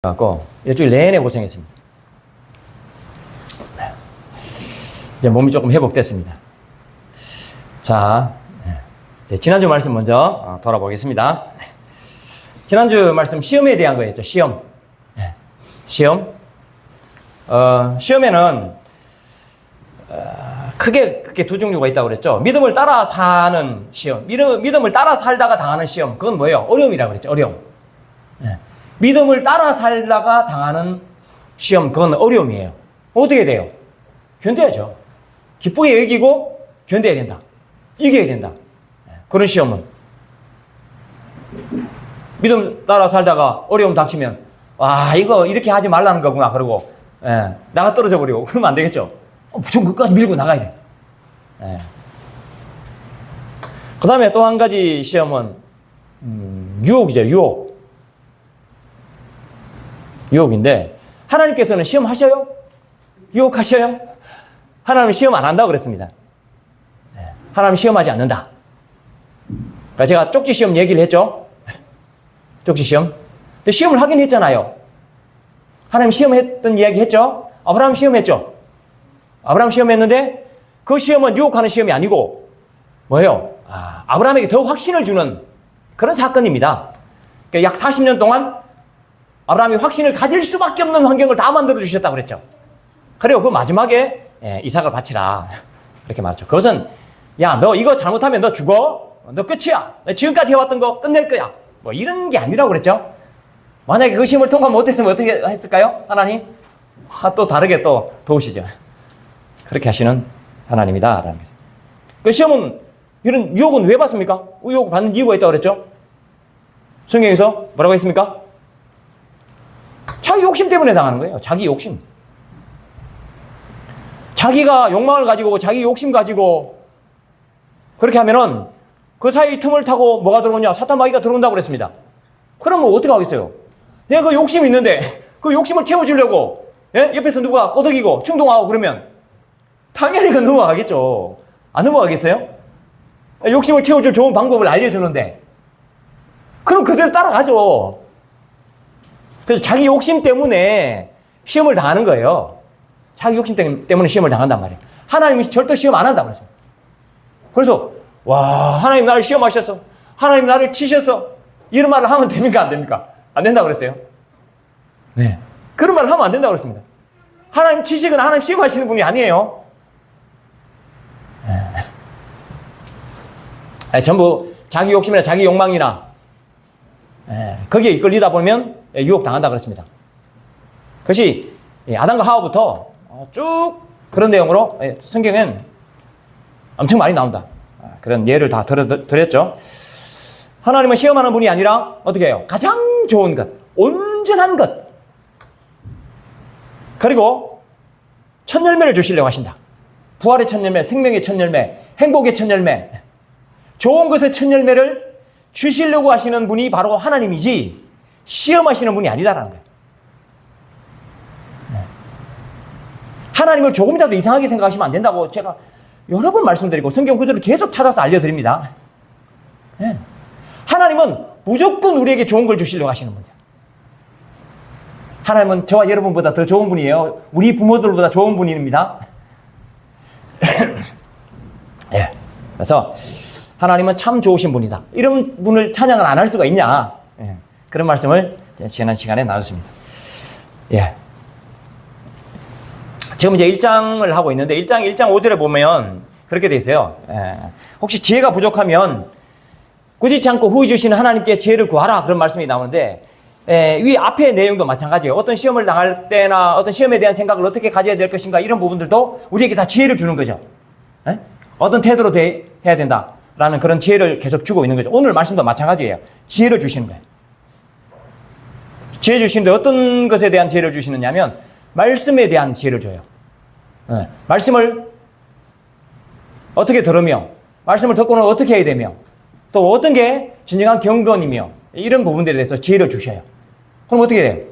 갖고 일주일 내내 고생했습니다. 이제 몸이 조금 회복됐습니다. 자, 이제 지난주 말씀 먼저 돌아보겠습니다. 지난주 말씀 시험에 대한 거였죠. 시험. 시험에는 크게 그렇게 두 종류가 있다고 그랬죠. 믿음을 따라 사는 시험, 믿음을 따라 살다가 당하는 시험, 그건 뭐예요? 어려움이라고 그랬죠. 어려움. 믿음을 따라 살다가 당하는 시험, 그건 어려움이에요. 어떻게 돼요? 견뎌야죠. 기쁘게 여기고 견뎌야 된다. 이겨야 된다. 그런 시험은 믿음 따라 살다가 어려움 닥치면 와, 이거 이렇게 하지 말라는 거구나 그러고 나가 떨어져 버리고 그러면 안 되겠죠. 무조건 끝까지 밀고 나가야 돼. 그 다음에 또 한 가지 시험은 유혹이죠. 유혹인데 하나님께서는 시험 하셔요? 유혹하셔요? 하나님은 시험 안 한다고 그랬습니다. 하나님은 시험하지 않는다. 그러니까 제가 쪽지 시험 얘기를 했죠. 쪽지 시험. 근데 시험을 하긴 했잖아요. 하나님 시험했던 이야기 했죠. 아브라함 시험했죠. 아브라함 시험했는데 그 시험은 유혹하는 시험이 아니고 뭐예요? 아브라함에게 더 확신을 주는 그런 사건입니다. 그러니까 약 40년 동안 아브라함이 확신을 가질 수밖에 없는 환경을 다 만들어 주셨다고 그랬죠. 그리고 그 마지막에 이삭을 바치라 이렇게 말했죠. 그것은 야, 너 이거 잘못하면 너 죽어. 너 끝이야. 너 지금까지 해왔던 거 끝낼 거야. 뭐 이런 게 아니라고 그랬죠. 만약에 그 시험을 통과 못했으면 어떻게 했을까요? 하나님? 또 다르게 또 도우시죠. 그렇게 하시는 하나님이다 라는 거죠. 그 시험은 이런 유혹은 왜 받습니까? 유혹을 받는 이유가 있다고 그랬죠. 성경에서 뭐라고 했습니까? 자기 욕심 때문에 당하는 거예요. 자기 욕심. 자기가 욕망을 가지고 자기 욕심 가지고 그렇게 하면은 그 사이 틈을 타고 뭐가 들어오냐? 사탄 마귀가 들어온다고 그랬습니다. 그러면 어떻게 하겠어요? 내가 그 욕심이 있는데 그 욕심을 채워주려고 옆에서 누가 꼬드기고 충동하고 그러면 당연히 그 넘어가겠죠. 안 넘어가겠어요? 욕심을 채워줄 좋은 방법을 알려주는데 그럼 그대로 따라가죠. 그래서 자기 욕심 때문에 시험을 당하는 거예요. 자기 욕심 때문에 시험을 당한단 말이에요. 하나님이 절대 시험 안 한다고 그랬어요. 그래서 와, 하나님 나를 시험하셨어. 하나님 나를 치셨어. 이런 말을 하면 됩니까? 안 됩니까? 안 된다고 그랬어요. 네. 그런 말을 하면 안 된다고 그랬습니다. 하나님 치시거나 하나님 시험하시는 분이 아니에요. 전부 자기 욕심이나 자기 욕망이나 거기에 이끌리다 보면 유혹당한다 그랬습니다. 그것이 아담과 하와부터 쭉 그런 내용으로 성경엔 엄청 많이 나온다. 그런 예를 다 드렸죠. 하나님은 시험하는 분이 아니라 어떻게 해요? 가장 좋은 것, 온전한 것, 그리고 첫 열매를 주시려고 하신다. 부활의 첫 열매, 생명의 첫 열매, 행복의 첫 열매, 좋은 것의 첫 열매를 주시려고 하시는 분이 바로 하나님이지 시험하시는 분이 아니다라는 거예요. 하나님을 조금이라도 이상하게 생각하시면 안 된다고 제가 여러 번 말씀드리고 성경 구절을 계속 찾아서 알려드립니다. 하나님은 무조건 우리에게 좋은 걸 주시려고 하시는 분이죠. 하나님은 저와 여러분보다 더 좋은 분이에요. 우리 부모들보다 좋은 분입니다. 그래서 하나님은 참 좋으신 분이다. 이런 분을 찬양을 안 할 수가 있냐. 그런 말씀을 지난 시간에 나눴습니다. 지금 이제 1장을 하고 있는데 1장 5절에 보면 그렇게 돼 있어요. 혹시 지혜가 부족하면 꾸짖지 않고 후히 주시는 하나님께 지혜를 구하라 그런 말씀이 나오는데 위 앞의 내용도 마찬가지예요. 어떤 시험을 당할 때나 어떤 시험에 대한 생각을 어떻게 가져야 될 것인가 이런 부분들도 우리에게 다 지혜를 주는 거죠. 어떤 태도로 해야 된다라는 그런 지혜를 계속 주고 있는 거죠. 오늘 말씀도 마찬가지예요. 지혜를 주시는 거예요. 지혜 주시는데 어떤 것에 대한 지혜를 주시느냐 하면 말씀에 대한 지혜를 줘요. 말씀을 어떻게 들으며 말씀을 듣고는 어떻게 해야 되며 또 어떤 게 진정한 경건이며 이런 부분들에 대해서 지혜를 주셔요. 그럼 어떻게 돼요?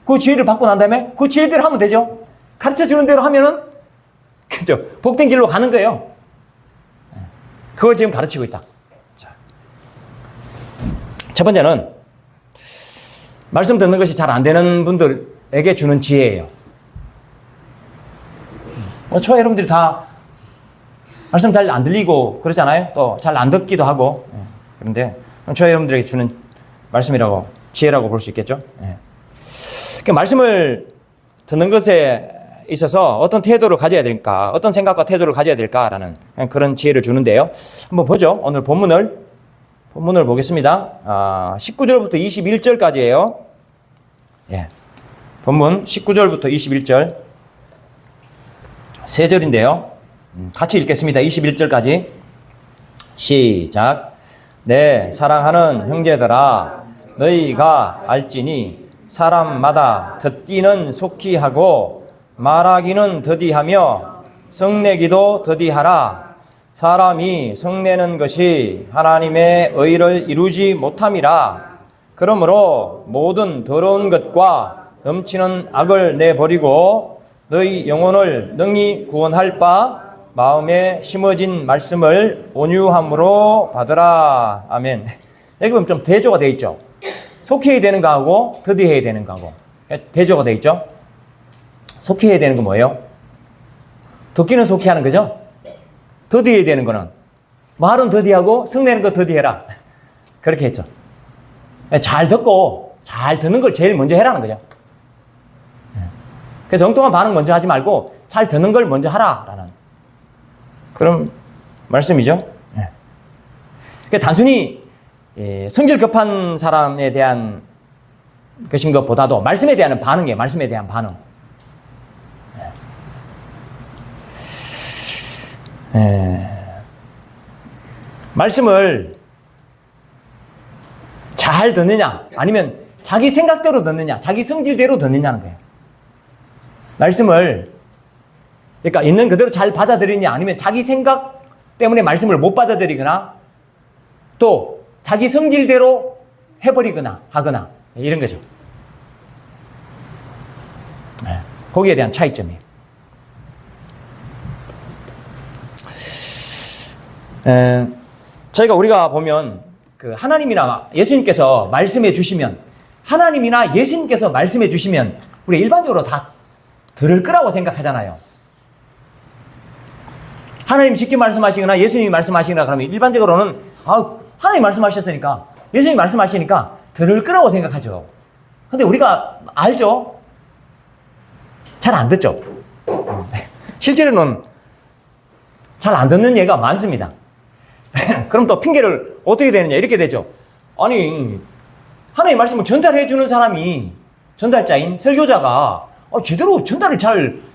그 지혜를 받고 난 다음에 그 지혜대로 하면 되죠. 가르쳐 주는 대로 하면은 그죠? 복된 길로 가는 거예요. 그걸 지금 가르치고 있다. 자, 첫 번째는 말씀 듣는 것이 잘 안 되는 분들에게 주는 지혜예요. 저와 여러분들이 다 말씀 잘 안 들리고 그러잖아요. 또 잘 안 듣기도 하고. 그런데 저와 여러분들에게 주는 말씀이라고, 지혜라고 볼 수 있겠죠. 그 말씀을 듣는 것에 있어서 어떤 태도를 가져야 될까, 어떤 생각과 태도를 가져야 될까라는 그런 지혜를 주는데요. 한번 보죠. 오늘 본문을 보겠습니다. 19절부터 21절까지예요. 본문 19절부터 21절 세 절인데요. 같이 읽겠습니다. 21절까지 시작. 내 사랑하는 형제들아, 너희가 알지니 사람마다 듣기는 속히 하고 말하기는 더디하며 성내기도 더디하라. 사람이 성내는 것이 하나님의 의를 이루지 못함이라. 그러므로 모든 더러운 것과 넘치는 악을 내버리고 너희 영혼을 능히 구원할 바 마음에 심어진 말씀을 온유함으로 받으라. 아멘. 여기 보면 좀 대조가 되어 있죠. 속히 해야 되는 거하고 더디해야 되는 거하고 대조가 되어 있죠. 속히 해야 되는 건 뭐예요? 듣기는 속히 하는 거죠. 더디해야 되는 거는 말은 더디하고 성내는 거 더디해라. 그렇게 했죠. 잘 듣고 잘 듣는 걸 제일 먼저 해라는 거죠. 그래서 엉뚱한 반응 먼저 하지 말고 잘 듣는 걸 먼저 하라라는 그런 말씀이죠. 그러니까 단순히 성질 급한 사람에 대한 것인 것보다도 말씀에 대한 반응이에요. 말씀에 대한 반응. 말씀을 잘 듣느냐 아니면 자기 생각대로 듣느냐 자기 성질대로 듣느냐는 거예요. 말씀을 그러니까 있는 그대로 잘 받아들이냐 아니면 자기 생각 때문에 말씀을 못 받아들이거나 또 자기 성질대로 해버리거나 하거나 이런 거죠. 거기에 대한 차이점이에요. 우리가 보면 그 하나님이나 예수님께서 말씀해 주시면 하나님이나 예수님께서 말씀해 주시면 우리 일반적으로 다 들을 거라고 생각하잖아요. 하나님 직접 말씀하시거나 예수님이 말씀하시거나 그러면 일반적으로는 하나님 말씀하셨으니까 예수님이 말씀하시니까 들을 거라고 생각하죠. 근데 우리가 알죠? 잘 안 듣죠? 실제로는 잘 안 듣는 예가 많습니다. 그럼 또 핑계를 어떻게 되느냐 이렇게 되죠. 아니 하나님 말씀을 전달해 주는 사람이 전달자인 설교자가 제대로 전달을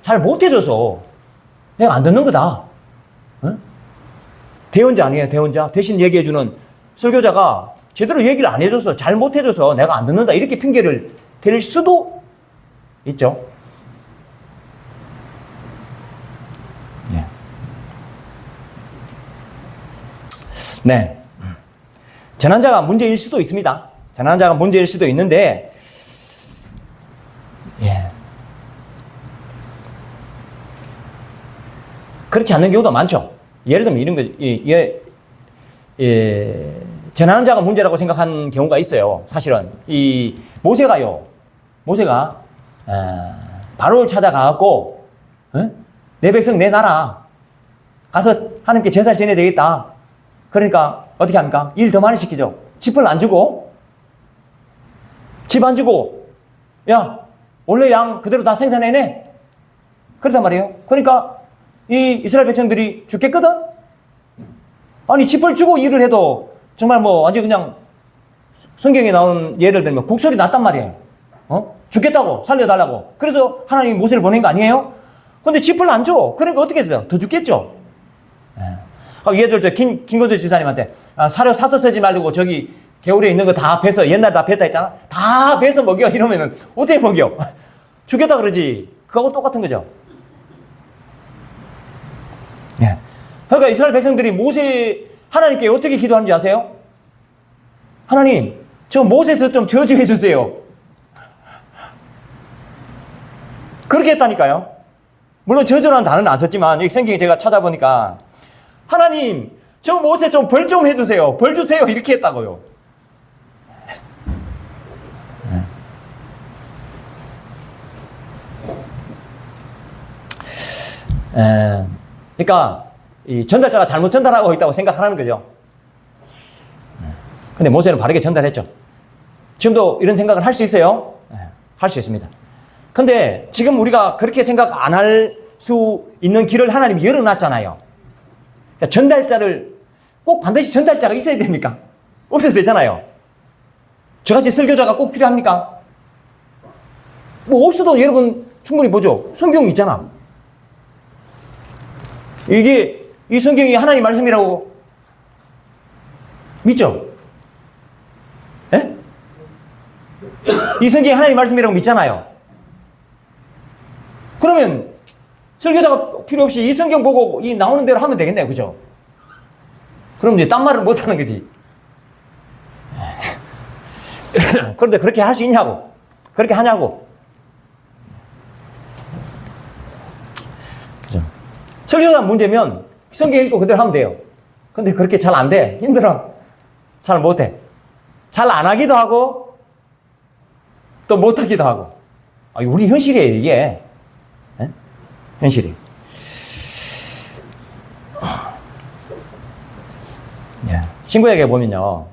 잘 못해줘서 내가 안 듣는 거다. 응? 대언자 아니에요. 대언자 대신 얘기해 주는 설교자가 제대로 얘기를 안 해줘서 잘 못해줘서 내가 안 듣는다 이렇게 핑계를 댈 수도 있죠. 네. 전환자가 문제일 수도 있습니다. 전환자가 문제일 수도 있는데, 그렇지 않는 경우도 많죠. 예를 들면 이런 거, 전환자가 문제라고 생각한 경우가 있어요. 사실은. 모세가 바로를 찾아가갖고, 내 백성 내 나라 가서 하나님께 제사를 지내야 되겠다. 그러니까 어떻게 합니까? 일 더 많이 시키죠. 집을 안 주고 집 안 주고 야 원래 양 그대로 다 생산해내 그렇단 말이에요. 그러니까 이 이스라엘 백성들이 죽겠거든. 아니 집을 주고 일을 해도 정말 완전 그냥 성경에 나오는 예를 들면 곡소리 났단 말이에요. 죽겠다고 살려달라고. 그래서 하나님이 모세를 보낸 거 아니에요? 근데 집을 안 줘. 그러니까 어떻게 했어요? 더 죽겠죠. 예를 들어 김건수 지사님한테 사료 사서 쓰지 말고 저기 개울에 있는 거 다 베서 옛날 다 뱉다 했잖아. 다 베서 먹여 이러면은 어떻게 먹여? 죽겠다 그러지. 그거하고 똑같은 거죠. 그러니까 이스라엘 백성들이 하나님께 어떻게 기도하는지 아세요? 하나님, 저 모세에서 좀 저주해 주세요. 그렇게 했다니까요. 물론 저주라는 단어는 안 썼지만 여기 성경에 제가 찾아보니까 하나님, 저 모세 좀 벌 좀 해주세요. 벌 주세요. 이렇게 했다고요. 그러니까 이 전달자가 잘못 전달하고 있다고 생각하는 거죠. 근데 모세는 바르게 전달했죠. 지금도 이런 생각을 할 수 있어요? 할 수 있습니다. 근데 지금 우리가 그렇게 생각 안 할 수 있는 길을 하나님이 열어놨잖아요. 그러니까 전달자를 꼭 반드시 전달자가 있어야 됩니까? 없어도 되잖아요. 저같이 설교자가 꼭 필요합니까? 뭐 없어도 여러분 충분히 보죠. 성경이 있잖아. 이 성경이 하나님 말씀이라고 믿죠? 예? 이 성경이 하나님 말씀이라고 믿잖아요. 그러면 설교자가 필요 없이 이 성경 보고 이 나오는 대로 하면 되겠네요. 그죠? 그럼 이제 딴 말을 못 하는 거지. 그런데 그렇게 할 수 있냐고. 그렇게 하냐고. 그죠? 설교자 문제면 성경 읽고 그대로 하면 돼요. 근데 그렇게 잘 안 돼. 힘들어. 잘 못 해. 잘 안 하기도 하고 또 못 하기도 하고. 우리 현실이에요, 이게. 네? 현실이. 신구약에 보면요.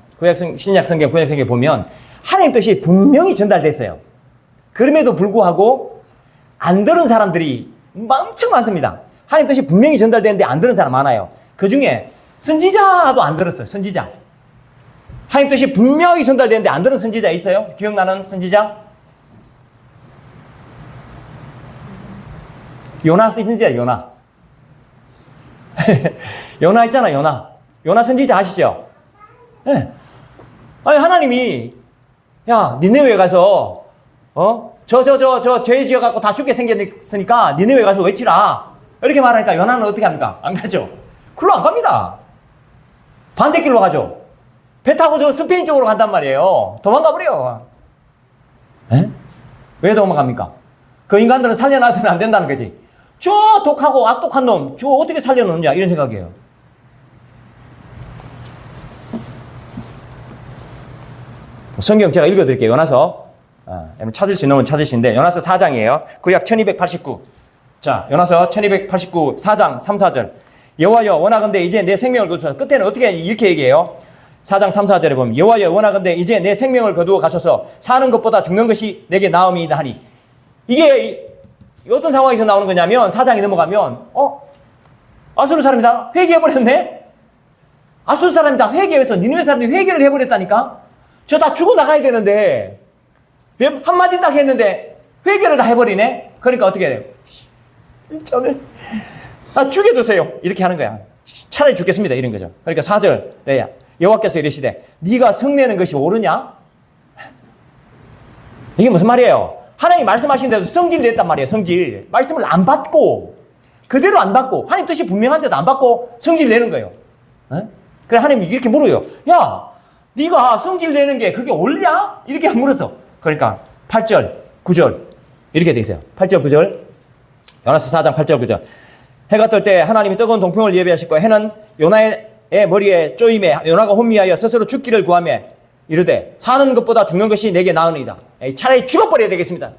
신약 성경, 구약 성경에 보면 하나님 뜻이 분명히 전달됐어요. 그럼에도 불구하고 안 들은 사람들이 엄청 많습니다. 하나님 뜻이 분명히 전달되는데 안 들은 사람 많아요. 그 중에 선지자도 안 들었어요. 선지자. 하나님 뜻이 분명히 전달되는데 안 들은 선지자 있어요? 기억나는 선지자? 요나 선지자, 요나. 요나 있잖아, 요나. 요나 선지자 아시죠? 네. 아니, 하나님이, 야, 니네웨에 가서, 죄 지어갖고 다 죽게 생겼으니까 니네웨에 가서 외치라. 이렇게 말하니까 요나는 어떻게 합니까? 안 가죠. 글로 안 갑니다. 반대길로 가죠. 배 타고 저 스페인 쪽으로 간단 말이에요. 도망가 버려. 에? 왜 도망갑니까? 그 인간들은 살려놔서는 안 된다는 거지. 저 독하고 악독한 놈, 저 어떻게 살려놓느냐, 이런 생각이에요. 성경 제가 읽어드릴게요. 요나서. 여러분 찾을 수 있는 건 찾으시는데, 요나서 4장이에요. 구약 1289. 자, 요나서 1289, 4장, 3, 4절. 여호와여, 원하건대 이제 내 생명을 거두소서. 끝에는 어떻게 이렇게 얘기해요? 4장 3, 4절에 보면, 여호와여, 원하건대 이제 내 생명을 거두어 가소서. 사는 것보다 죽는 것이 내게 나음이다 하니. 이게 어떤 상황에서 나오는 거냐면, 4장이 넘어가면, 아수르 사람이 다 회개해버렸네? 아수르 사람이 다 회개해서 니느웨 사람들이 회개를 해버렸다니까? 저 다 죽어나가야 되는데, 한마디 딱 했는데, 회개를 다 해버리네? 그러니까 어떻게 해야 돼요? 저는, 죽여주세요. 이렇게 하는 거야. 차라리 죽겠습니다. 이런 거죠. 그러니까 4절, 여호와께서 이르시되, 네가 성내는 것이 옳으냐? 이게 무슨 말이에요? 하나님 말씀하신 데도 성질 냈단 말이에요. 성질. 말씀을 안 받고, 그대로 안 받고, 하나님 뜻이 분명한데도 안 받고 성질 내는 거예요. 그래 하나님이 이렇게 물어요. 야, 네가 성질 내는 게 그게 옳냐? 이렇게 물었어. 그러니까 8절, 9절 이렇게 돼 있어요. 8절, 9절. 요나서 4장 8절, 9절. 해가 뜰 때 하나님이 뜨거운 동풍을 예비하실 거예요. 해는 요나의 머리에 쪼임에 요나가 혼미하여 스스로 죽기를 구하며 이르되 사는 것보다 죽는 것이 내게 나으니이다. 차라리 죽어버려야 되겠습니다.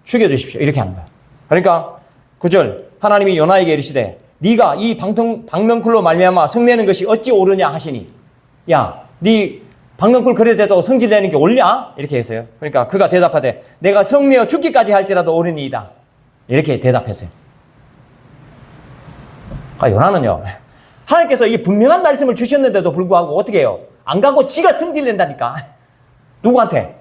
죽여주십시오. 이렇게 하는 거야. 그러니까 9절 하나님이 요나에게 이르시되 네가 이 방명쿨로 말미암아 성내는 것이 어찌 옳으냐 하시니 야, 네 방명쿨 그래도 성질내는 게 옳냐? 이렇게 했어요. 그러니까 그가 대답하되 내가 성내어 죽기까지 할지라도 옳으니이다. 이렇게 대답했어요. 요나는요, 하나님께서 이 분명한 말씀을 주셨는데도 불구하고 어떻게 해요? 안 가고 지가 성질낸다니까. 누구한테?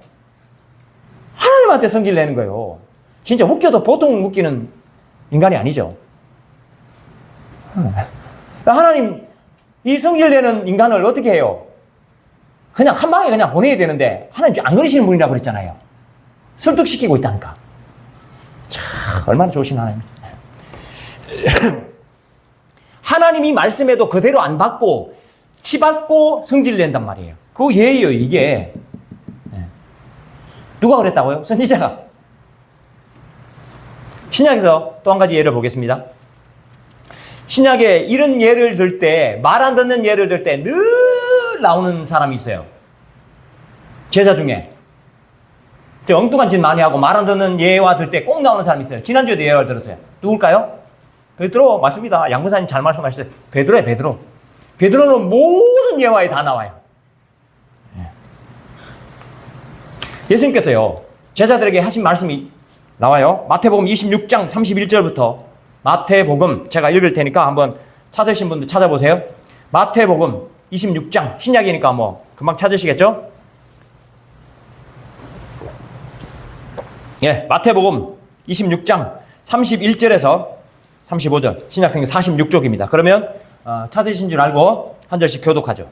하나님한테 성질내는 거예요. 진짜 웃겨도 보통 웃기는 인간이 아니죠. 하나님 이 성질내는 인간을 어떻게 해요? 그냥 한 방에 그냥 보내야 되는데 하나님 안 그러시는 분이라고 그랬잖아요. 설득시키고 있다니까. 참 얼마나 좋으신 하나님. 하나님이 말씀해도 그대로 안 받고 치받고 성질낸단 말이에요. 그 예예요 이게. 누가 그랬다고요? 선지자가. 신약에서 또 한 가지 예를 보겠습니다. 신약에 이런 예를 들 때, 말 안 듣는 예를 들 때 늘 나오는 사람이 있어요. 제자 중에. 엉뚱한 짓 많이 하고 말 안 듣는 예와 들 때 꼭 나오는 사람이 있어요. 지난주에도 예화를 들었어요. 누굴까요? 베드로 맞습니다. 양무사님 잘 말씀하셨어요. 베드로예요, 베드로. 베드로는 모든 예화에 다 나와요. 예수님께서요, 제자들에게 하신 말씀이 나와요. 마태복음 26장 31절부터 마태복음 제가 읽을 테니까 한번 찾으신 분들 찾아보세요. 마태복음 26장 신약이니까 뭐 금방 찾으시겠죠? 예, 마태복음 26장 31절에서 35절 신약성경 46쪽입니다. 그러면 찾으신 줄 알고 한 절씩 교독하죠.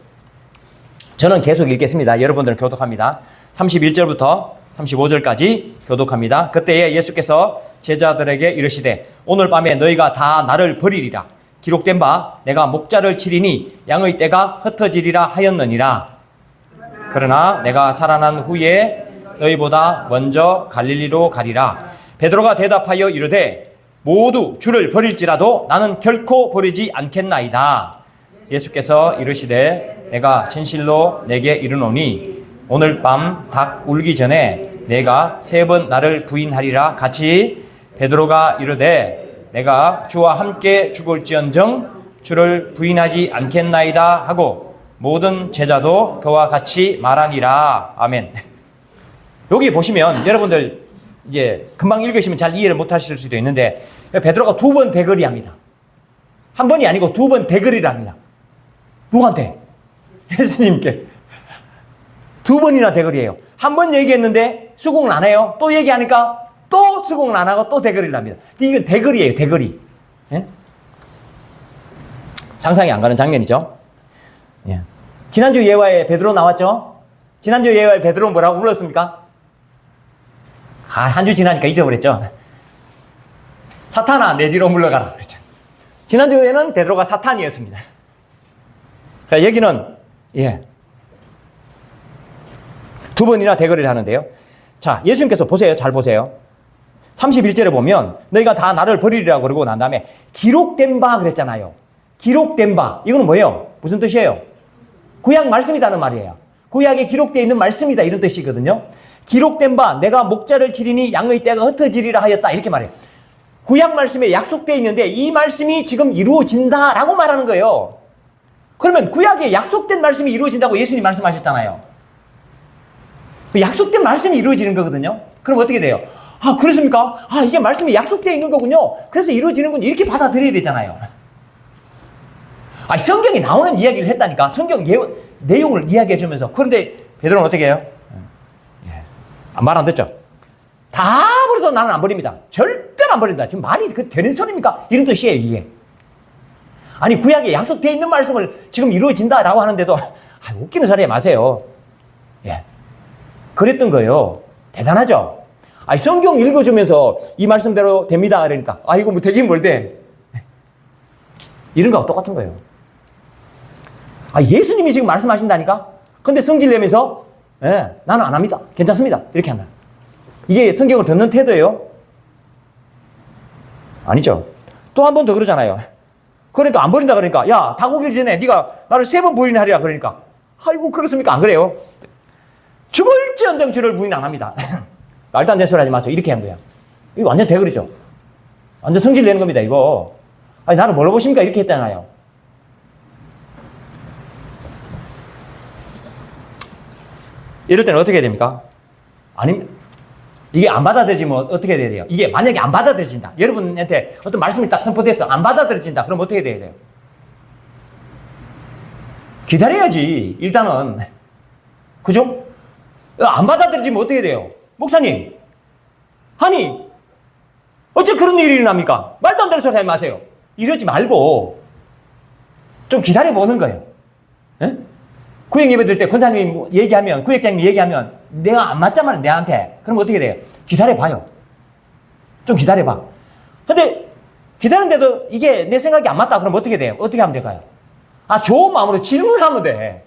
저는 계속 읽겠습니다. 여러분들은 교독합니다. 31절부터 35절까지 교독합니다. 그때에 예수께서 제자들에게 이르시되 오늘 밤에 너희가 다 나를 버리리라. 기록된 바 내가 목자를 치리니 양의 떼가 흩어지리라 하였느니라. 그러나 내가 살아난 후에 너희보다 먼저 갈릴리로 가리라. 베드로가 대답하여 이르되 모두 주를 버릴지라도 나는 결코 버리지 않겠나이다. 예수께서 이르시되 내가 진실로 내게 이르노니 오늘 밤 닭 울기 전에 내가 3번 나를 부인하리라. 같이 베드로가 이르되 내가 주와 함께 죽을지언정 주를 부인하지 않겠나이다 하고 모든 제자도 그와 같이 말하니라. 아멘. 여기 보시면 여러분들 이제 금방 읽으시면 잘 이해를 못 하실 수도 있는데 베드로가 2번 대거리 합니다. 한 번이 아니고 2번 대거리를 합니다. 누구한테? 예수님께. 2번이나 대거리예요. 한 번 얘기했는데 수긍을 안 해요. 또 얘기하니까 또 수긍을 안 하고 또 대거리를 합니다. 이건 대거리예요, 대거리. 예? 상상이 안 가는 장면이죠. 예. 지난주 예화에 베드로 나왔죠? 지난주 예화에 베드로는 뭐라고 불렀습니까? 한 주 지나니까 잊어버렸죠. 사탄아, 내 뒤로 물러가라. 그랬죠. 지난주에는 베드로가 사탄이었습니다. 자, 여기는, 예. 2번이나 대거리를 하는데요. 자, 예수님께서 보세요. 잘 보세요. 31절에 보면 너희가 다 나를 버리리라 그러고 난 다음에 기록된 바 그랬잖아요. 기록된 바. 이거는 뭐예요? 무슨 뜻이에요? 구약 말씀이라는 말이에요. 구약에 기록되어 있는 말씀이다. 이런 뜻이거든요. 기록된 바 내가 목자를 치리니 양의 떼가 흩어지리라 하였다. 이렇게 말해요. 구약 말씀에 약속되어 있는데 이 말씀이 지금 이루어진다라고 말하는 거예요. 그러면 구약에 약속된 말씀이 이루어진다고 예수님이 말씀하셨잖아요. 약속된 말씀이 이루어지는 거거든요. 그럼 어떻게 돼요? 아, 그렇습니까? 아, 이게 말씀이 약속되어 있는 거군요. 그래서 이루어지는군요. 이렇게 받아들여야 되잖아요. 아, 성경에 나오는 이야기를 했다니까. 성경 내용을 이야기해 주면서. 그런데 베드로는 어떻게 해요? 말 안 듣죠? 다 버려도 나는 안 버립니다. 절대로 안 버린다. 지금 말이 되는 소리입니까? 이런 뜻이에요, 이게. 아니, 구약에 약속되어 있는 말씀을 지금 이루어진다라고 하는데도, 웃기는 소리 마세요. 예. 그랬던 거예요. 대단하죠? 아니, 성경 읽어주면서 이 말씀대로 됩니다. 그러니까, 이거 뭐 되긴 뭘 돼. 이런 거하고 똑같은 거예요. 예수님이 지금 말씀하신다니까? 근데 성질 내면서, 나는 안 합니다. 괜찮습니다. 이렇게 한다. 이게 성경을 듣는 태도예요? 아니죠. 또 한 번 더 그러잖아요. 그러니까 안 버린다 그러니까, 야, 닭 오기 전에 네가 나를 3번 부인하리라 그러니까, 아이고, 그렇습니까? 안 그래요? 죽을지언정 주를 부인 안 합니다. 말도 안 되는 소리 하지 마세요. 이렇게 한 거야. 이거 완전 대거리죠. 완전 성질 내는 겁니다, 이거. 아니, 나는 뭘로 보십니까? 이렇게 했잖아요. 이럴 때는 어떻게 해야 됩니까? 아니, 이게 안 받아들여지면 어떻게 해야 돼요? 이게 만약에 안 받아들여진다. 여러분한테 어떤 말씀이 딱 선포됐어. 안 받아들여진다. 그럼 어떻게 돼야 돼요? 기다려야지, 일단은. 그죠? 안 받아들여지면 어떻게 돼요? 목사님, 아니, 어째 그런 일이 일어납니까? 말도 안 되는 소리 하지 마세요. 이러지 말고 좀 기다려보는 거예요. 에? 구역 예배 드릴 때 권사님이 얘기하면, 구역장님이 얘기하면 내가 안 맞자면 내한테. 그럼 어떻게 돼요? 기다려봐요. 좀 기다려봐. 근데 기다리는데도 이게 내 생각이 안 맞다. 그럼 어떻게 돼요? 어떻게 하면 될까요? 좋은 마음으로 질문하면 돼.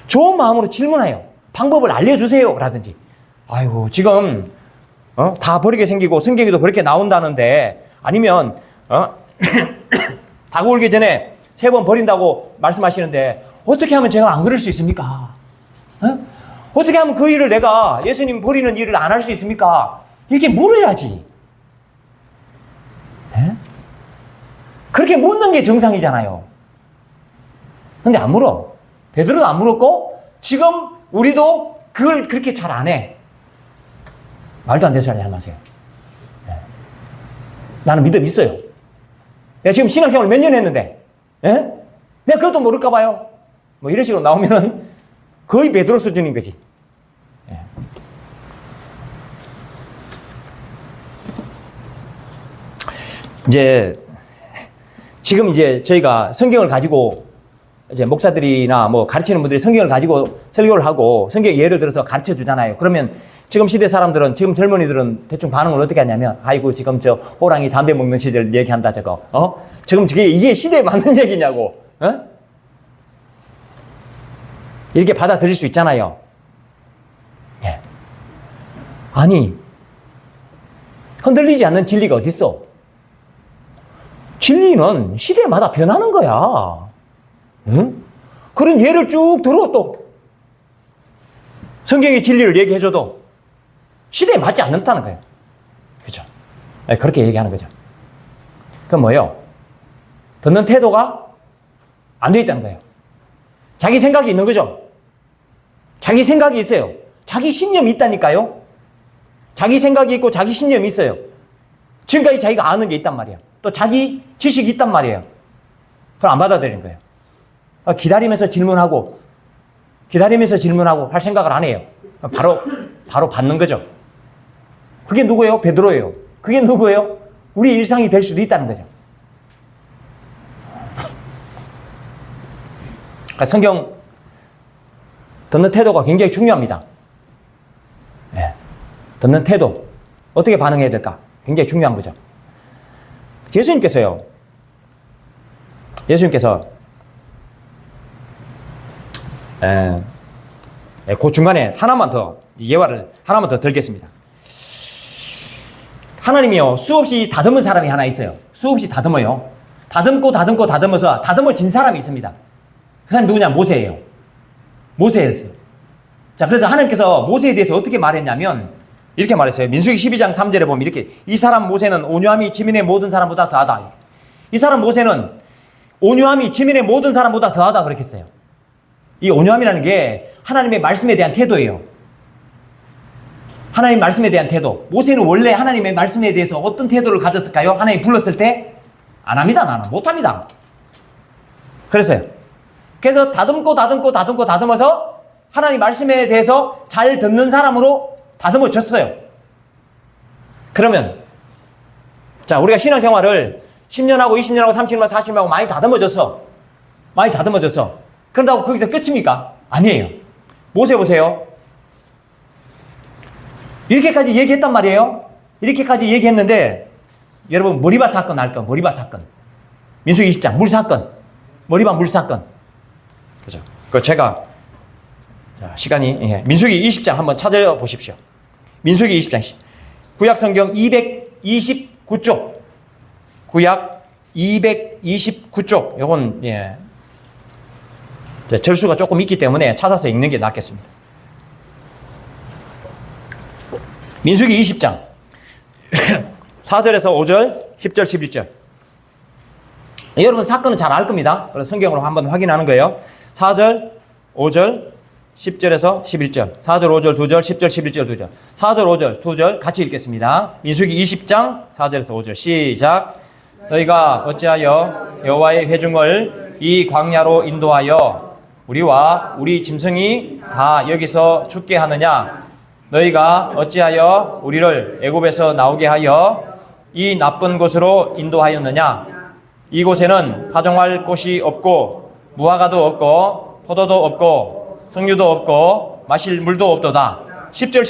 좋은 마음으로 질문해요. 방법을 알려주세요. 라든지. 아이고, 지금, 다 버리게 생기고 성경에도 그렇게 나온다는데, 아니면, 닭 울기 전에 3번 버린다고 말씀하시는데, 어떻게 하면 제가 안 그럴 수 있습니까? 어떻게 하면 그 일을 내가 예수님 버리는 일을 안 할 수 있습니까? 이렇게 물어야지. 그렇게 묻는 게 정상이잖아요. 근데 안 물어. 베드로도 안 물었고 지금 우리도 그걸 그렇게 잘 안 해. 말도 안 되는 소리 하지 마세요. 네. 나는 믿음 있어요. 내가 지금 신앙생활 몇 년 했는데, 예? 내가 그것도 모를까 봐요. 뭐 이런 식으로 나오면은 거의 베드로 수준인 거지. 예. 지금 이제 저희가 성경을 가지고 이제 목사들이나 뭐 가르치는 분들이 성경을 가지고 설교를 하고 성경 예를 들어서 가르쳐 주잖아요. 그러면 지금 시대 사람들은, 지금 젊은이들은 대충 반응을 어떻게 하냐면, 아이고, 지금 저 호랑이 담배 먹는 시절 얘기한다, 저거. 지금 이게 시대에 맞는 얘기냐고. 이렇게 받아들일 수 있잖아요. 예. 아니, 흔들리지 않는 진리가 어딨어? 진리는 시대마다 변하는 거야. 응? 그런 예를 쭉 들어 또. 성경의 진리를 얘기해줘도 시대에 맞지 않는다는 거예요. 그죠? 네, 그렇게 얘기하는 거죠. 그건 뭐예요? 듣는 태도가 안 돼 있다는 거예요. 자기 생각이 있는 거죠. 자기 생각이 있어요. 자기 신념이 있다니까요. 자기 생각이 있고 자기 신념이 있어요. 지금까지 자기가 아는 게 있단 말이에요. 또 자기 지식이 있단 말이에요. 그걸 안 받아들이는 거예요. 기다리면서 질문하고 할 생각을 안 해요. 바로 받는 거죠. 그게 누구예요? 베드로예요. 그게 누구예요? 우리 일상이 될 수도 있다는 거죠. 성경 듣는 태도가 굉장히 중요합니다. 네. 듣는 태도, 어떻게 반응해야 될까? 굉장히 중요한 거죠. 예수님께서 그 중간에 예화를 하나만 더 들겠습니다. 하나님이요, 수없이 다듬은 사람이 하나 있어요. 수없이 다듬어요. 다듬어서 다듬어진 사람이 있습니다. 그 사람이 누구냐? 모세예요. 모세였어요. 자, 그래서 하나님께서 모세에 대해서 어떻게 말했냐면, 이렇게 말했어요. 민수기 12장 3절에 보면 이렇게, 이 사람 모세는 온유함이 지민의 모든 사람보다 더하다. 이 사람 모세는 온유함이 지민의 모든 사람보다 더하다. 그렇게 했어요. 이 온유함이라는 게 하나님의 말씀에 대한 태도예요. 하나님 말씀에 대한 태도. 모세는 원래 하나님의 말씀에 대해서 어떤 태도를 가졌을까요? 하나님 불렀을 때 안 합니다. 나는 못합니다. 그래서 다듬어서 하나님 말씀에 대해서 잘 듣는 사람으로 다듬어졌어요. 그러면 자, 우리가 신앙생활을 10년하고 20년하고 30년하고 40년하고 많이 다듬어졌어. 그런다고 거기서 끝입니까? 아니에요. 모세 보세요. 이렇게까지 얘기했단 말이에요. 이렇게까지 얘기했는데, 여러분, 머리밭 사건 알건? 머리밭 사건. 민수기 20장 물사건. 머리밭 물사건. 그죠? 그 제가 시간이 민수기 20장 한번 찾아보십시오. 민수기 20장 구약 성경 229쪽. 구약 229쪽. 요건 절수가 조금 있기 때문에 찾아서 읽는 게 낫겠습니다. 민수기 20장 4절에서 5절, 10절, 11절. 여러분 사건은 잘 알 겁니다. 그래서 성경으로 한번 확인하는 거예요. 4절, 5절, 10절에서 11절. 4절, 5절, 2절, 10절, 11절, 2절. 4절, 5절, 2절 같이 읽겠습니다. 민수기 20장 4절에서 5절 시작. 너희가 어찌하여 여호와의 회중을 이 광야로 인도하여 우리와 우리 짐승이 다 여기서 죽게 하느냐? 너희가 어찌하여 우리를 애굽에서 나오게 하여 이 나쁜 곳으로 인도하였느냐? 이곳에는 파종할 곳이 없고 무화과도 없고 포도도 없고 석류도 없고 마실 물도 없도다. 10절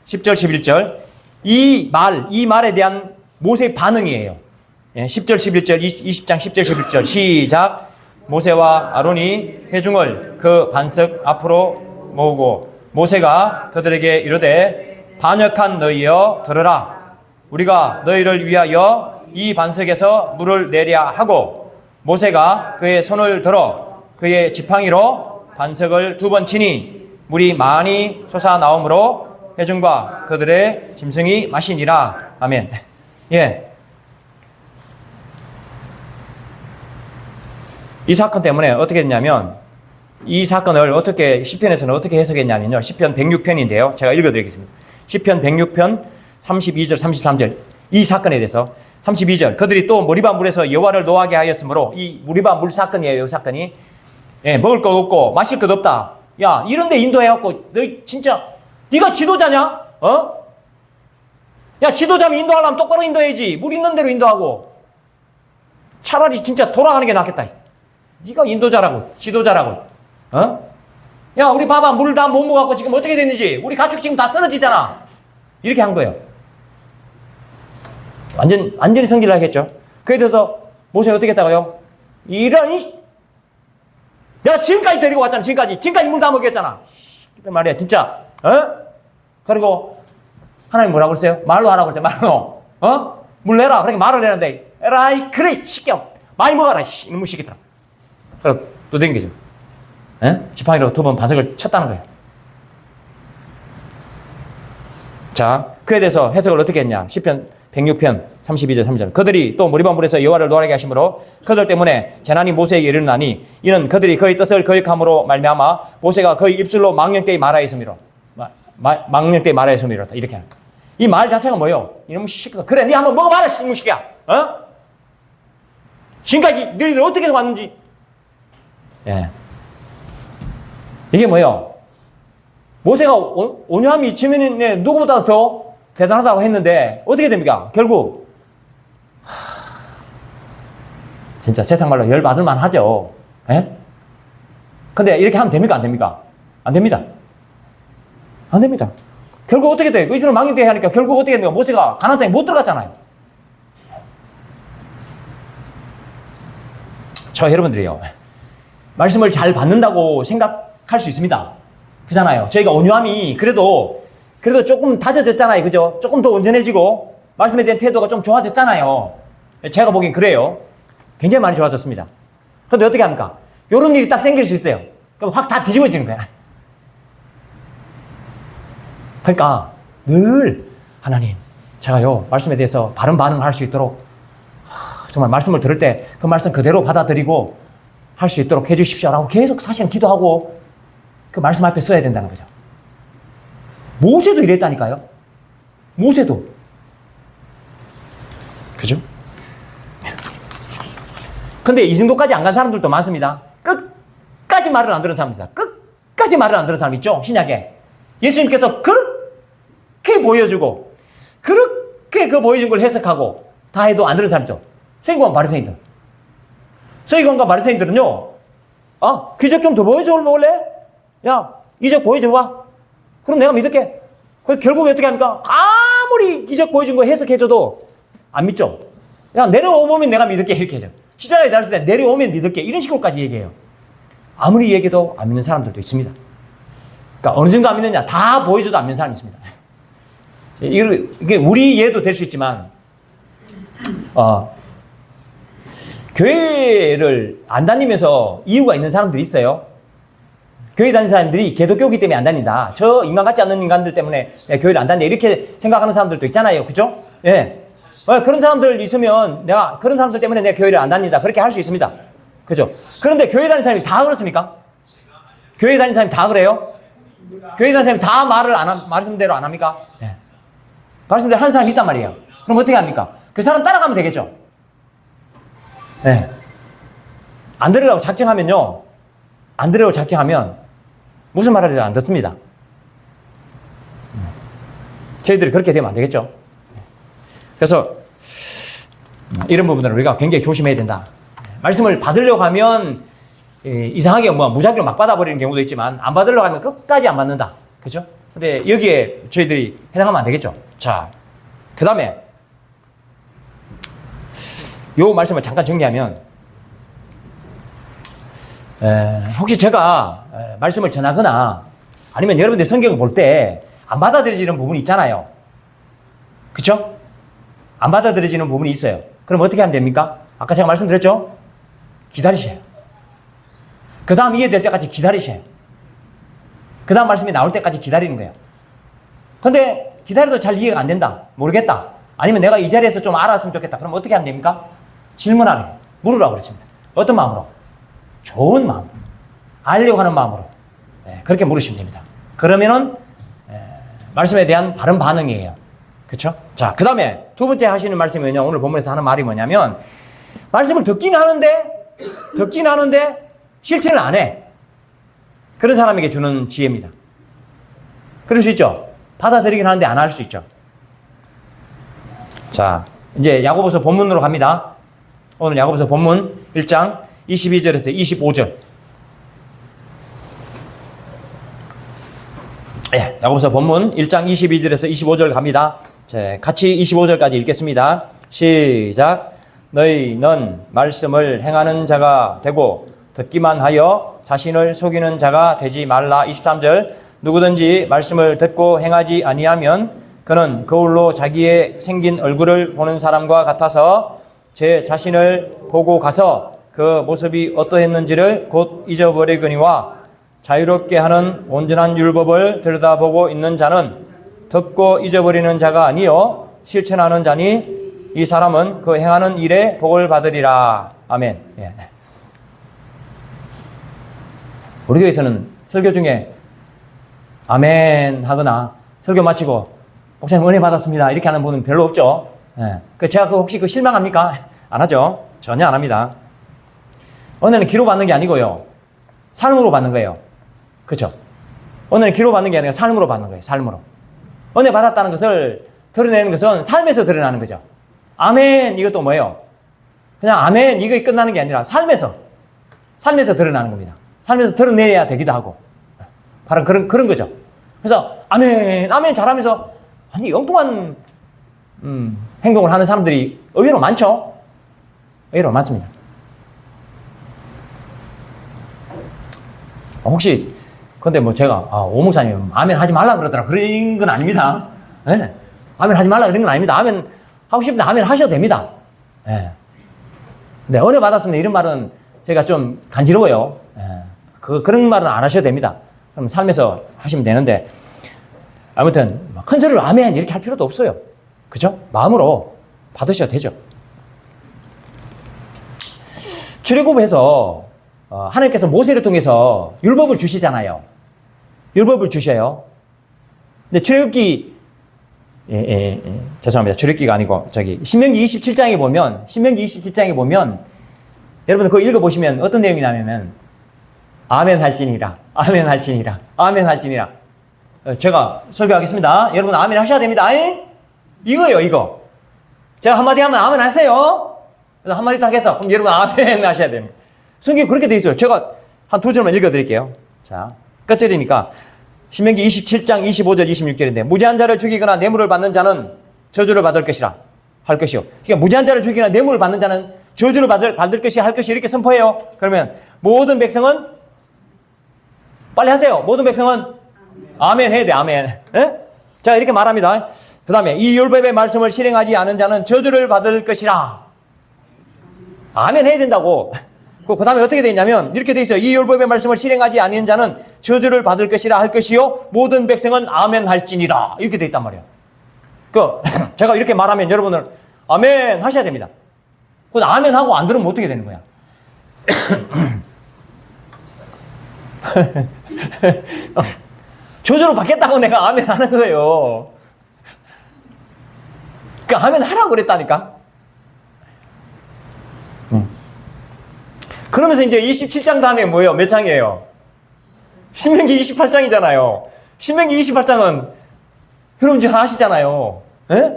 11절 이 말에 대한 모세의 반응이에요. 10절 11절 20장 10절 11절 시작. 모세와 아론이 회중을 그 반석 앞으로 모으고 모세가 그들에게 이르되 반역한 너희여 들으라. 우리가 너희를 위하여 이 반석에서 물을 내랴 하고 모세가 그의 손을 들어 그의 지팡이로 반석을 2번 치니 물이 많이 솟아나오므로 회중과 그들의 짐승이 마시니라. 아멘. 이 사건 때문에 어떻게 했냐면 이 사건을 어떻게 시편에서는 어떻게 해석했냐면요. 시편 106편인데요. 제가 읽어드리겠습니다. 시편 106편 32절 33절 이 사건에 대해서 32절 그들이 또 무리바 물에서 여호와를 노하게 하였으므로 이 무리바 물 사건이에요. 이 사건이 먹을 것 없고 마실 것 없다. 야 이런 데 인도해갖고 너 진짜 네가 지도자냐? 야 지도자면 인도하려면 똑바로 인도해야지. 물 있는 대로 인도하고 차라리 진짜 돌아가는 게 낫겠다. 네가 인도자라고 지도자라고 야 우리 봐봐 물 다 못 먹어갖고 지금 어떻게 됐는지 우리 가축 지금 다 쓰러지잖아. 이렇게 한 거예요. 완전히 성질을 하겠죠. 그에 대해서 모세가 어떻게 했다고요? 내가 지금까지 데리고 왔잖아. 지금까지 물 다 먹였잖아. 말이야 진짜 그리고 하나님 뭐라고 그랬어요? 말로 하라고 그랬대. 말로 물 내라. 그러니까 말을 내는데 에라이 그래 시켜 많이 먹어라 이놈의 시키더라. 그래서 또 된 거죠. 지팡이로 2번 반석을 쳤다는 거예요. 자, 그에 대해서 해석을 어떻게 했냐? 시편 106편 32절 3절 그들이 또 무리바 물에서 여호와를 노하게 하심으로 그들 때문에 재난이 모세에게 이르나니 이는 그들이 그의 뜻을 거역함으로 말미암아 모세가 그의 입술로 망령되이 말하였음이로 망령되이 말하였음이로 이렇게 하는 거예요. 이 말 자체가 뭐예요? 이놈의 시끼가 그래 네 한번 먹어봐라 이놈의 시끼야. 지금까지 너희들 어떻게 왔는지 이게 뭐예요? 모세가 온유함이 지면에 누구보다 더 대단하다고 했는데 어떻게 됩니까? 결국 진짜 세상 말로 열받을 만하죠. 근데 이렇게 하면 됩니까? 안 됩니까? 안 됩니다. 안 됩니다. 결국 어떻게 돼요? 의술을 망령되게 하니까 결국 어떻게 됩니까? 모세가 가나안 땅에 못 들어갔잖아요. 저 여러분들이요 말씀을 잘 받는다고 생각할 수 있습니다. 그잖아요. 저희가 온유함이 그래도 조금 다져졌잖아요. 그죠? 조금 더 온전해지고 말씀에 대한 태도가 좀 좋아졌잖아요. 제가 보기엔 그래요. 굉장히 많이 좋아졌습니다. 그런데 어떻게 합니까? 이런 일이 딱 생길 수 있어요. 그럼 확 다 뒤집어지는 거야. 그러니까 늘 하나님 제가요 말씀에 대해서 바른 반응을 할 수 있도록 정말 말씀을 들을 때 그 말씀 그대로 받아들이고 할 수 있도록 해주십시오라고 계속 사실은 기도하고 그 말씀 앞에 써야 된다는 거죠. 모세도 이랬다니까요. 모세도. 그죠? 근데 이 정도까지 안 간 사람들도 많습니다. 끝까지 말을 안 들은 사람입니다. 끝까지 말을 안 들은 사람 있죠? 신약에. 예수님께서 그렇게 보여주고 그렇게 그 보여준 걸 해석하고 다 해도 안 들은 사람이죠. 서기관과 바리새인들. 서기관과 바리새인들은요. 기적 좀 더 보여줘 볼래? 야, 이적 보여줘봐. 그럼 내가 믿을게. 그래서 결국에 어떻게 합니까? 아무리 기적 보여준 거 해석해줘도 안 믿죠. 야, 내려오면 내가 믿을게. 이렇게 해줘. 시절에 달았을 때 내려오면 믿을게. 이런 식으로까지 얘기해요. 아무리 얘기해도 안 믿는 사람들도 있습니다. 그러니까 어느 정도 안 믿느냐? 다 보여줘도 안 믿는 사람이 있습니다. 이게 우리 예도 될 수 있지만, 교회를 안 다니면서 이유가 있는 사람들이 있어요. 교회 다니는 사람들이 개독교이기 때문에 안 다닌다. 저 인간 같지 않는 인간들 때문에 교회를 안 다닌다. 이렇게 생각하는 사람들도 있잖아요. 그죠? 예. 그런 사람들 있으면 내가 그런 사람들 때문에 내가 교회를 안 다닌다. 그렇게 할 수 있습니다. 그죠? 그런데 교회 다니는 사람이 다 그렇습니까? 교회 다니는 사람이 다 그래요? 교회 다니는 사람이 다 말씀대로 안 합니까? 예. 말씀대로 하는 사람이 있단 말이에요. 그럼 어떻게 합니까? 그 사람 따라가면 되겠죠? 예. 안 들으라고 작정하면요. 안 들으라고 작정하면 무슨 말을 해도 안 듣습니다. 저희들이 그렇게 되면 안 되겠죠. 그래서 이런 부분들은 우리가 굉장히 조심해야 된다. 말씀을 받으려고 하면 이상하게 무작위로 막 받아버리는 경우도 있지만 안 받으려고 하면 끝까지 안 받는다. 그죠? 근데 여기에 저희들이 해당하면 안 되겠죠. 자, 그 다음에 요 말씀을 잠깐 정리하면 혹시 제가 말씀을 전하거나 아니면 여러분들이 성경을 볼 때 안 받아들여지는 부분이 있잖아요. 그쵸? 안 받아들여지는 부분이 있어요. 그럼 어떻게 하면 됩니까? 아까 제가 말씀드렸죠? 기다리셔요. 그 다음 이해될 때까지 기다리셔요. 그 다음 말씀이 나올 때까지 기다리는 거예요. 근데 기다려도 잘 이해가 안 된다. 모르겠다. 아니면 내가 이 자리에서 좀 알았으면 좋겠다. 그럼 어떻게 하면 됩니까? 질문하래요. 물으라고 그랬습니다. 어떤 마음으로? 좋은 마음, 알려고 하는 마음으로 그렇게 물으시면 됩니다. 그러면은 말씀에 대한 바른 반응이에요. 그렇죠? 자, 그 다음에 두 번째 하시는 말씀이 뭐냐? 오늘 본문에서 하는 말이 뭐냐면 말씀을 듣긴 하는데 실천을 안 해. 그런 사람에게 주는 지혜입니다. 그럴 수 있죠. 받아들이긴 하는데 안 할 수 있죠. 자, 이제 야고보서 본문으로 갑니다. 오늘 야고보서 본문 1장 22절에서 25절. 예, 야고보서 본문 1장 22절에서 25절 갑니다. 자, 같이 25절까지 읽겠습니다. 시작. 너희는 말씀을 행하는 자가 되고 듣기만 하여 자신을 속이는 자가 되지 말라. 23절. 누구든지 말씀을 듣고 행하지 아니하면 그는 거울로 자기의 생긴 얼굴을 보는 사람과 같아서 제 자신을 보고 가서 그 모습이 어떠했는지를 곧 잊어버리거니와 자유롭게 하는 온전한 율법을 들여다보고 있는 자는 듣고 잊어버리는 자가 아니요 실천하는 자니 이 사람은 그 행하는 일에 복을 받으리라. 아멘. 예. 우리 교회에서는 설교 중에 아멘 하거나 설교 마치고 목사님 은혜 받았습니다 이렇게 하는 분은 별로 없죠. 예. 제가 혹시 실망합니까? 안 하죠. 전혀 안 합니다. 은혜는 귀로 받는 게 아니고요. 삶으로 받는 거예요. 그렇죠? 은혜는 귀로 받는 게 아니라 삶으로 받는 거예요. 삶으로. 은혜 받았다는 것을 드러내는 것은 삶에서 드러나는 거죠. 아멘 이것도 뭐예요? 그냥 아멘 이거 끝나는 게 아니라 삶에서 드러나는 겁니다. 삶에서 드러내야 되기도 하고 바로 그런 거죠. 그래서 아멘 잘하면서 아니 엉뚱한 행동을 하는 사람들이 의외로 많죠. 의외로 많습니다. 혹시 근데 뭐 제가 오 목사님 아멘 하지 말라 그러더라 그런 건 아닙니다. 네. 아멘 하지 말라 그런 건 아닙니다. 아멘 하고 싶은데 아멘 하셔도 됩니다. 네. 근데 은혜 받았으면 이런 말은 제가 좀 간지러워요. 네. 그런 말은 안 하셔도 됩니다. 그럼 삶에서 하시면 되는데 아무튼 큰 소리로 아멘 이렇게 할 필요도 없어요. 그죠? 마음으로 받으셔도 되죠. 출애굽에서 하나님께서 모세를 통해서 율법을 주시잖아요. 율법을 주셔요. 근데 출애굽기 죄송합니다. 출애굽기가 아니고 신명기 27장에 보면 여러분 그거 읽어보시면 어떤 내용이 나냐면 아멘 할지니라. 제가 설교하겠습니다. 여러분 아멘 하셔야 됩니다. 이거예요, 이거. 제가 한마디 하면 아멘 하세요. 그래서 한마디 딱 해서 그럼 여러분 아멘 하셔야 됩니다. 성경이 그렇게 돼 있어요. 제가 한 두 절만 읽어드릴게요. 자, 끝절이니까 신명기 27장 25절 26절인데 무죄한 자를 죽이거나 뇌물을 받는 자는 저주를 받을 것이라 할 것이요. 그러니까 무죄한 자를 죽이거나 뇌물을 받는 자는 저주를 받을 것이 할 것이 이렇게 선포해요. 그러면 모든 백성은 빨리 하세요. 모든 백성은 아멘 해야 돼. 아멘. 에? 자, 이렇게 말합니다. 그 다음에 이 율법의 말씀을 실행하지 않은 자는 저주를 받을 것이라. 아멘 해야 된다고. 그 다음에 어떻게 되어 있냐면 이렇게 되어 있어요. 이 율법의 말씀을 실행하지 않은 자는 저주를 받을 것이라 할 것이요 모든 백성은 아멘 할지니라. 이렇게 되어 있단 말이에요. 제가 이렇게 말하면 여러분은 아멘 하셔야 됩니다. 그건 아멘 하고 안 들으면 어떻게 되는 거야? 저주를 받겠다고 내가 아멘 하는 거예요. 그러니까 아멘 하라고 그랬다니까. 그러면서 이제 27장 다음에 뭐예요? 몇 장이에요? 신명기 28장이잖아요. 신명기 28장은 여러분 잘 아시잖아요. 에?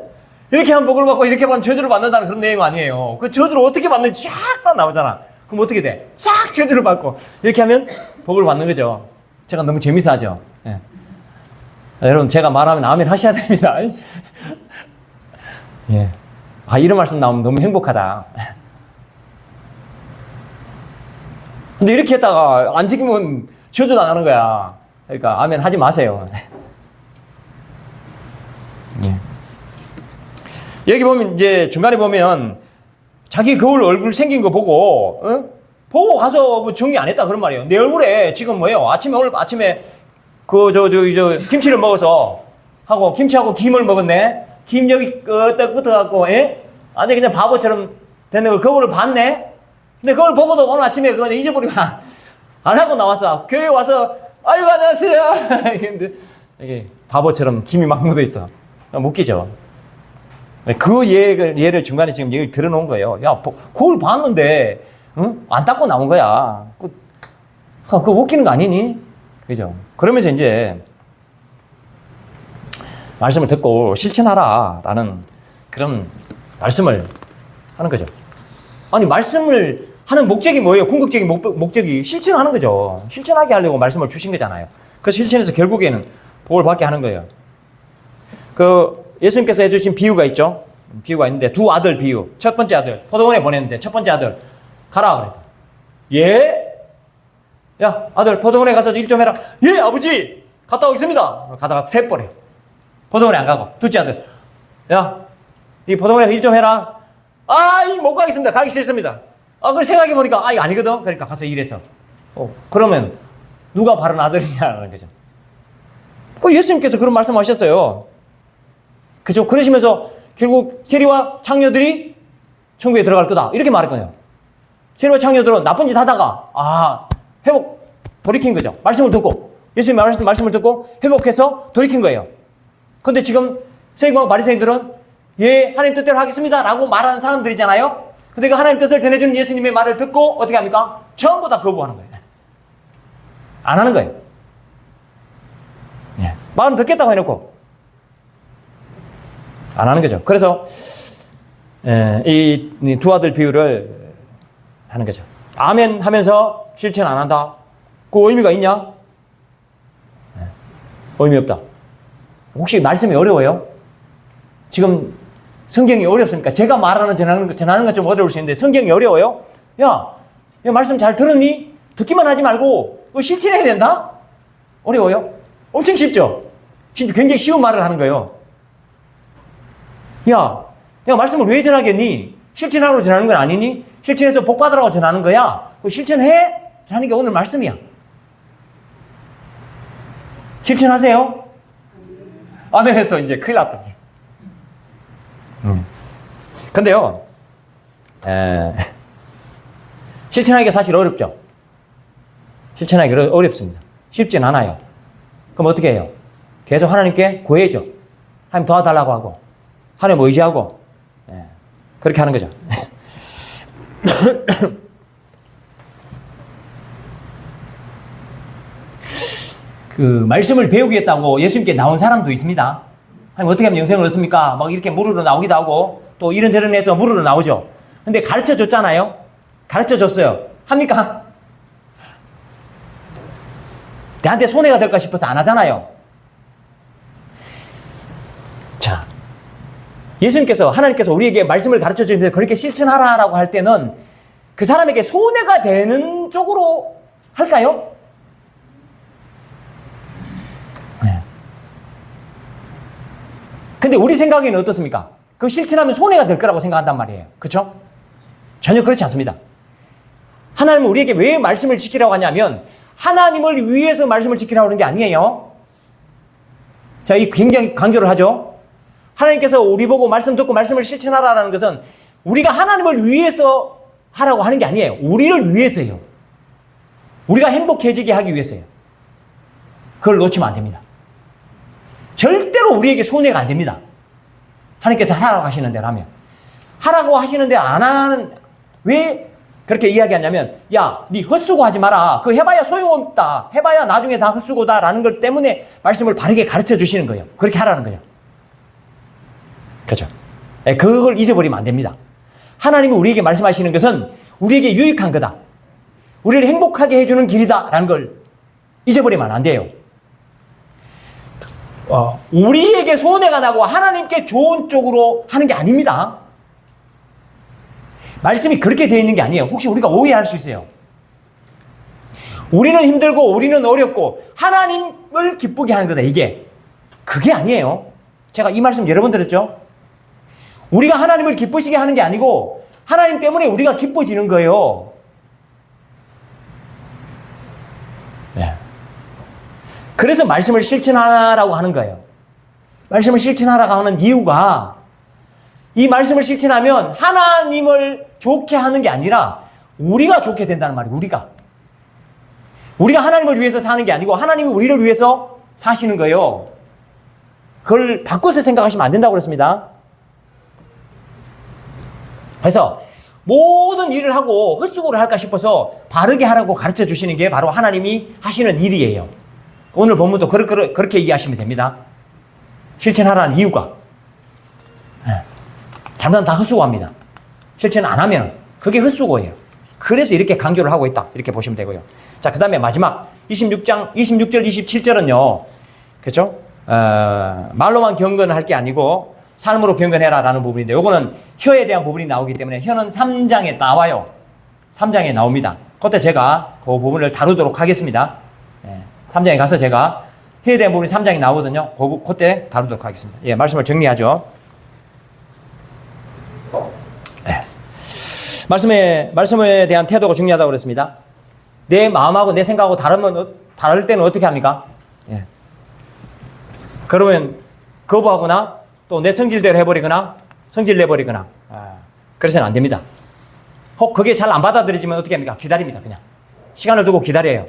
이렇게 하면 복을 받고 이렇게 하면 저주를 받는다는 그런 내용 아니에요. 그 저주를 어떻게 받는지 쫙 나오잖아. 그럼 어떻게 돼? 싹 저주를 받고 이렇게 하면 복을 받는 거죠. 제가 너무 재밌어 하죠. 예. 여러분 제가 말하면 아멘 하셔야 됩니다. 예. 이런 말씀 나오면 너무 행복하다. 근데 이렇게 했다가 안 지키면 저주 당하는 거야. 그러니까 아멘 하지 마세요. 예. 여기 보면 이제 중간에 보면 자기 거울 얼굴 생긴 거 보고 보고 가서 뭐 정리 안 했다 그런 말이에요. 내 얼굴에 지금 뭐예요? 오늘 아침에 김치를 먹어서 하고 김치하고 김을 먹었네. 김 여기 끄떡 붙어갖고 완전 그냥 바보처럼 되는 걸 거울을 봤네. 근데 그걸 보고도 오늘 아침에 그거 잊어버리고 안 하고 나왔어. 교회 와서, 아이고, 안녕하세요. 이게 바보처럼 김이 막 묻어 있어. 웃기죠? 그 예를 중간에 지금 얘기를 들어놓은 거예요. 야, 거울 봤는데, 응? 안 닦고 나온 거야. 그거 웃기는 거 아니니? 그죠? 그러면서 이제, 말씀을 듣고 실천하라. 라는 그런 말씀을 하는 거죠. 아니, 말씀을 하는 목적이 뭐예요? 궁극적인 목적이 실천하는 거죠. 실천하게 하려고 말씀을 주신 거잖아요. 그 실천해서 결국에는 복을 받게 하는 거예요. 예수님께서 해주신 비유가 있죠. 비유가 있는데 두 아들 비유. 첫 번째 아들 포도원에 보냈는데 첫 번째 아들 가라 그랬다. 예? 야 아들 포도원에 가서 일 좀 해라. 예 아버지 갔다 오겠습니다. 가다가 새버려. 포도원에 안 가고. 둘째 아들 야 이 포도원에서 일 좀 해라. 못 가겠습니다. 가기 싫습니다. 그걸 생각해보니까 이거 아니거든. 그러니까 가서 일해서. 그러면 누가 바른 아들이냐는 거죠. 예수님께서 그런 말씀하셨어요. 그죠? 그러시면서 결국 세리와 창녀들이 천국에 들어갈 거다. 이렇게 말했거든요. 세리와 창녀들은 나쁜 짓 하다가 돌이킨 거죠. 말씀을 듣고 예수님 말씀을 듣고 회복해서 돌이킨 거예요. 근데 지금 세리와 바리새인들은 예 하나님 뜻대로 하겠습니다 라고 말하는 사람들이잖아요. 근데 그 하나님 뜻을 전해주는 예수님의 말을 듣고 어떻게 합니까? 전부 다 거부하는 거예요. 안 하는 거예요. 말은 듣겠다고 해놓고 안 하는 거죠. 그래서 이 두 아들 비유를 하는 거죠. 아멘 하면서 실천 안 한다. 그 의미가 있냐? 의미 없다. 혹시 말씀이 어려워요? 지금 성경이 어렵습니까? 제가 전하는 건 좀 어려울 수 있는데 성경이 어려워요? 야 말씀 잘 들었니? 듣기만 하지 말고 그거 실천해야 된다? 어려워요? 엄청 쉽죠? 진짜 굉장히 쉬운 말을 하는 거예요. 야 말씀을 왜 전하겠니? 실천하라고 전하는 건 아니니? 실천해서 복 받으라고 전하는 거야. 그거 실천해? 라는 게 오늘 말씀이야. 실천하세요? 아멘 했어. 이제 큰일 났다. 근데요, 실천하기가 사실 어렵죠? 실천하기가 어렵습니다. 쉽진 않아요. 그럼 어떻게 해요? 계속 하나님께 구해야죠. 하나님 도와달라고 하고, 하나님 의지하고, 그렇게 하는 거죠. 말씀을 배우겠다고 예수님께 나온 사람도 있습니다. 하나님 어떻게 하면 영생을 얻습니까? 막 이렇게 물으러 나오기도 하고, 또 이런저런 해서 물으러 나오죠. 근데 가르쳐 줬잖아요? 가르쳐 줬어요. 합니까? 내한테 손해가 될까 싶어서 안 하잖아요. 자, 하나님께서 우리에게 말씀을 가르쳐 주시면서 그렇게 실천하라라고 할 때는 그 사람에게 손해가 되는 쪽으로 할까요? 근데 우리 생각에는 어떻습니까? 그 실천하면 손해가 될 거라고 생각한단 말이에요. 그렇죠? 전혀 그렇지 않습니다. 하나님은 우리에게 왜 말씀을 지키라고 하냐면 하나님을 위해서 말씀을 지키라고 하는 게 아니에요. 자, 이 굉장히 강조를 하죠. 하나님께서 우리 보고 말씀 듣고 말씀을 실천하라는 것은 우리가 하나님을 위해서 하라고 하는 게 아니에요. 우리를 위해서예요. 우리가 행복해지게 하기 위해서예요. 그걸 놓치면 안 됩니다. 절대로 우리에게 손해가 안 됩니다. 하나님께서 하라고 하시는 대로 하면. 하라고 하시는 대로 안 하는, 왜 그렇게 이야기하냐면, 야, 니 헛수고 하지 마라. 그거 해봐야 소용없다. 해봐야 나중에 다 헛수고다. 라는 것 때문에 말씀을 바르게 가르쳐 주시는 거예요. 그렇게 하라는 거예요. 그렇죠? 그걸 잊어버리면 안 됩니다. 하나님이 우리에게 말씀하시는 것은 우리에게 유익한 거다. 우리를 행복하게 해주는 길이다. 라는 걸 잊어버리면 안 돼요. 우리에게 손해가 나고 하나님께 좋은 쪽으로 하는 게 아닙니다. 말씀이 그렇게 되어 있는 게 아니에요. 혹시 우리가 오해할 수 있어요. 우리는 힘들고 우리는 어렵고 하나님을 기쁘게 하는 거다. 이게 그게 아니에요. 제가 이 말씀 여러 번 드렸죠. 우리가 하나님을 기쁘시게 하는 게 아니고 하나님 때문에 우리가 기뻐지는 거예요. 네. 그래서 말씀을 실천하라고 하는 거예요. 말씀을 실천하라고 하는 이유가 이 말씀을 실천하면 하나님을 좋게 하는 게 아니라 우리가 좋게 된다는 말이에요. 우리가 하나님을 위해서 사는 게 아니고 하나님이 우리를 위해서 사시는 거예요. 그걸 바꿔서 생각하시면 안 된다고 그랬습니다. 그래서 모든 일을 하고 헛수고를 할까 싶어서 바르게 하라고 가르쳐 주시는 게 바로 하나님이 하시는 일이에요. 오늘 본문도 그렇게 이해하시면 됩니다. 실천하라는 이유가 잘못하면 다 헛수고합니다. 실천 안 하면 그게 헛수고예요. 그래서 이렇게 강조를 하고 있다. 이렇게 보시면 되고요. 자, 그 다음에 마지막 26절, 27절은요. 그렇죠? 말로만 경건할 게 아니고 삶으로 경건해라 라는 부분인데 요거는 혀에 대한 부분이 나오기 때문에 혀는 3장에 나와요. 3장에 나옵니다. 그때 제가 그 부분을 다루도록 하겠습니다. 3장에 가서 제가 혀에 대한 부분이 3장에 나오거든요. 그때 다루도록 하겠습니다. 예, 말씀을 정리하죠. 말씀에 대한 태도가 중요하다고 그랬습니다. 내 마음하고 내 생각하고 다를 때는 어떻게 합니까? 예. 그러면 거부하거나 또 내 성질대로 해버리거나 성질 내버리거나 그래서는 안 됩니다. 혹 그게 잘 안 받아들여지면 어떻게 합니까? 기다립니다. 그냥 시간을 두고 기다려요.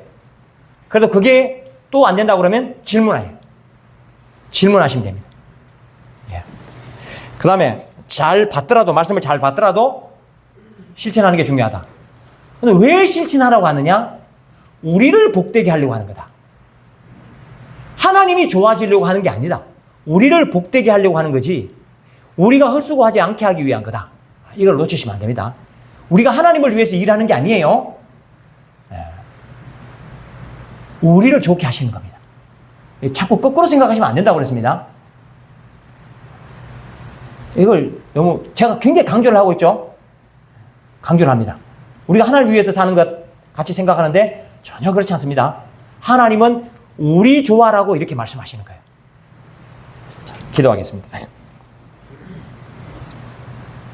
그래도 그게 또 안 된다고 그러면 질문해요. 질문하시면 됩니다. 예. 그 다음에 말씀을 잘 받더라도 실천하는 게 중요하다. 근데 왜 실천하라고 하느냐? 우리를 복되게 하려고 하는 거다. 하나님이 좋아지려고 하는 게 아니다. 우리를 복되게 하려고 하는 거지 우리가 헛수고하지 않게 하기 위한 거다. 이걸 놓치시면 안 됩니다. 우리가 하나님을 위해서 일하는 게 아니에요. 우리를 좋게 하시는 겁니다. 자꾸 거꾸로 생각하시면 안 된다고 그랬습니다. 이걸 너무 제가 굉장히 강조를 하고 있죠. 강조를 합니다. 우리가 하나님을 위해서 사는 것 같이 생각하는데 전혀 그렇지 않습니다. 하나님은 우리 좋아라고 이렇게 말씀하시는 거예요. 자, 기도하겠습니다.